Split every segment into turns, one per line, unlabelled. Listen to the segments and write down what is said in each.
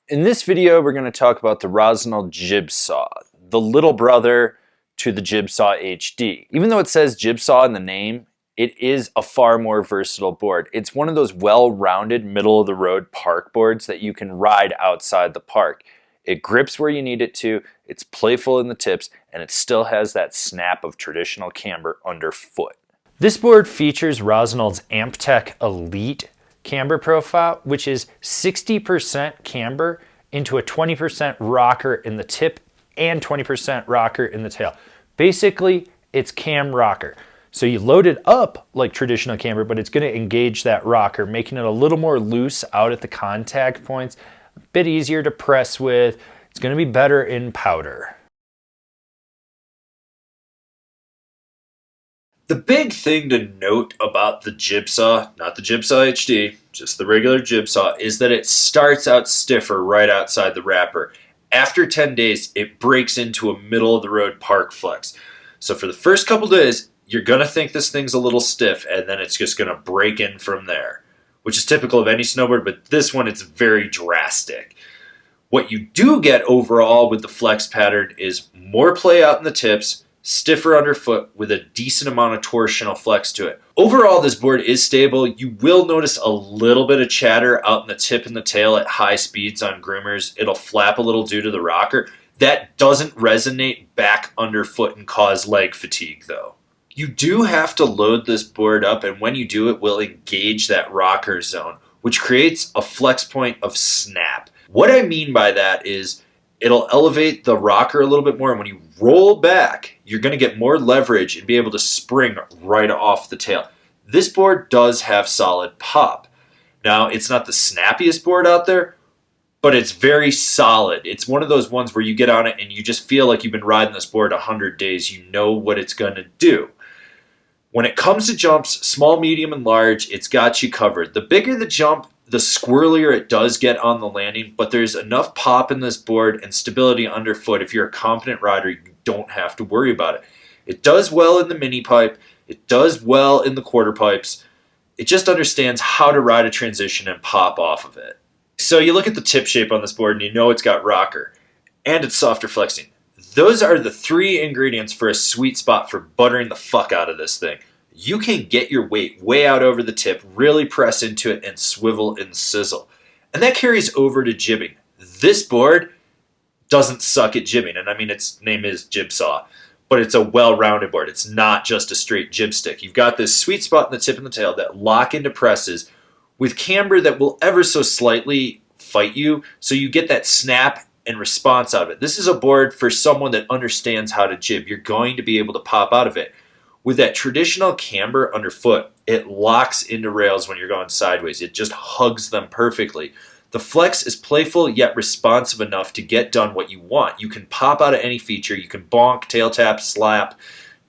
In this video, we're going to talk about the Rossignol Jibsaw, the little brother to the Jibsaw HD. Even though it says Jibsaw in the name, it is a far more versatile board. It's one of those well-rounded, middle-of-the-road park boards that you can ride outside the park. It grips where you need it to, it's playful in the tips, and it still has that snap of traditional camber underfoot. This board features Rossignol's AmpTech Elite camber profile, which is 60% camber into a 20% rocker in the tip and 20% rocker in the tail. Basically, it's cam rocker. So you load it up like traditional camber, but it's going to engage that rocker, making it a little more loose out at the contact points, a bit easier to press with. It's going to be better in powder. The big thing to note about the Jibsaw, not the Jibsaw HD, just the regular Jibsaw, is that it starts out stiffer right outside the wrapper. After 10 days, it breaks into a middle-of-the-road park flex. So for the first couple days, you're going to think this thing's a little stiff, and then it's just going to break in from there, which is typical of any snowboard, but this one, it's very drastic. What you do get overall with the flex pattern is more play out in the tips, stiffer underfoot with a decent amount of torsional flex to it. Overall, this board is stable. You will notice a little bit of chatter out in the tip and the tail at high speeds on groomers. It'll flap a little due to the rocker. That doesn't resonate back underfoot and cause leg fatigue though. You do have to load this board up, and when you do, it will engage that rocker zone, which creates a flex point of snap. What I mean by that is it'll elevate the rocker a little bit more, and when you roll back, you're going to get more leverage and be able to spring right off the tail. This board does have solid pop. Now, it's not the snappiest board out there, but it's very solid. It's one of those ones where you get on it and you just feel like you've been riding this board 100 days. You know what it's going to do. When it comes to jumps, small, medium, and large, it's got you covered. The bigger the jump, the squirrelier it does get on the landing, but there's enough pop in this board and stability underfoot. If you're a competent rider, you don't have to worry about it. It does well in the mini pipe. It does well in the quarter pipes. It just understands how to ride a transition and pop off of it. So you look at the tip shape on this board and you know it's got rocker and it's softer flexing. Those are the three ingredients for a sweet spot for buttering the fuck out of this thing. You can get your weight way out over the tip, really press into it, and swivel and sizzle. And that carries over to jibbing. This board doesn't suck at jibbing, and I mean its name is Jibsaw, but it's a well-rounded board. It's not just a straight jib stick. You've got this sweet spot in the tip and the tail that lock into presses with camber that will ever so slightly fight you, so you get that snap and response out of it. This is a board for someone that understands how to jib. You're going to be able to pop out of it. With that traditional camber underfoot, it locks into rails when you're going sideways. It just hugs them perfectly. The flex is playful yet responsive enough to get done what you want. You can pop out of any feature. You can bonk, tail tap, slap,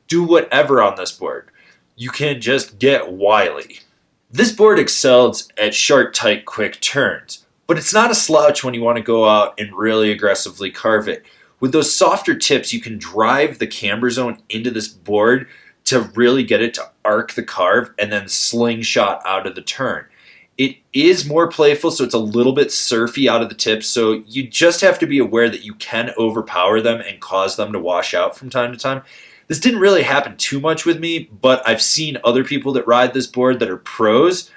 do whatever on this board. You can just get wily. This board excels at sharp, tight, quick turns, but it's not a slouch when you want to go out and really aggressively carve it. With those softer tips, you can drive the camber zone into this board to really get it to arc the carve and then slingshot out of the turn. It is more playful, so it's a little bit surfy out of the tips, so you just have to be aware that you can overpower them and cause them to wash out from time to time. This didn't really happen too much with me, but I've seen other people that ride this board that are pros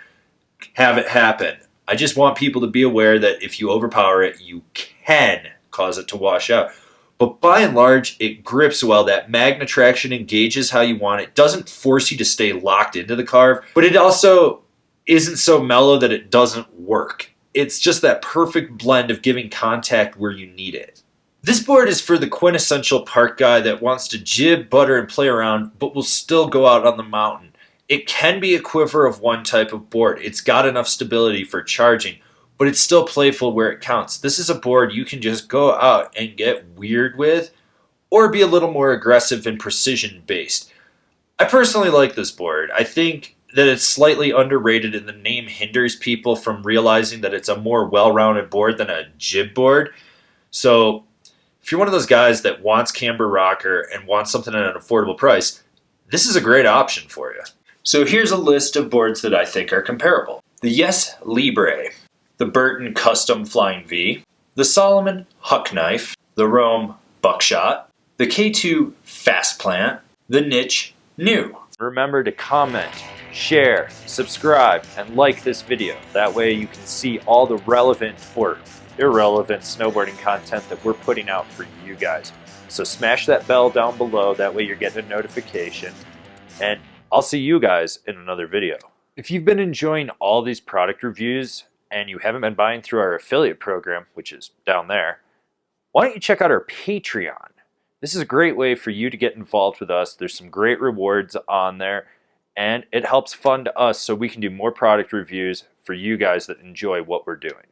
have it happen. I just want people to be aware that if you overpower it, you can cause it to wash out. But by and large, it grips well. That magnet traction engages how you want it. Doesn't force you to stay locked into the carve, but it also isn't so mellow that it doesn't work. It's just that perfect blend of giving contact where you need it. This board is for the quintessential park guy that wants to jib, butter, and play around, but will still go out on the mountain. It can be a quiver of one type of board. It's got enough stability for charging, but it's still playful where it counts. This is a board you can just go out and get weird with, or be a little more aggressive and precision based. I personally like this board. I think that it's slightly underrated and the name hinders people from realizing that it's a more well-rounded board than a jib board. So if you're one of those guys that wants camber rocker and wants something at an affordable price, this is a great option for you. So here's a list of boards that I think are comparable. The Yes Libre, the Burton Custom Flying V, the Solomon Huck Knife, the Rome Buckshot, the K2 Fast Plant, the Niche New. Remember to comment, share, subscribe, and like this video. That way you can see all the relevant or irrelevant snowboarding content that we're putting out for you guys. So smash that bell down below, that way you're getting a notification, and I'll see you guys in another video. If you've been enjoying all these product reviews and you haven't been buying through our affiliate program, which is down there, why don't you check out our Patreon? This is a great way for you to get involved with us. There's some great rewards on there, and it helps fund us so we can do more product reviews for you guys that enjoy what we're doing.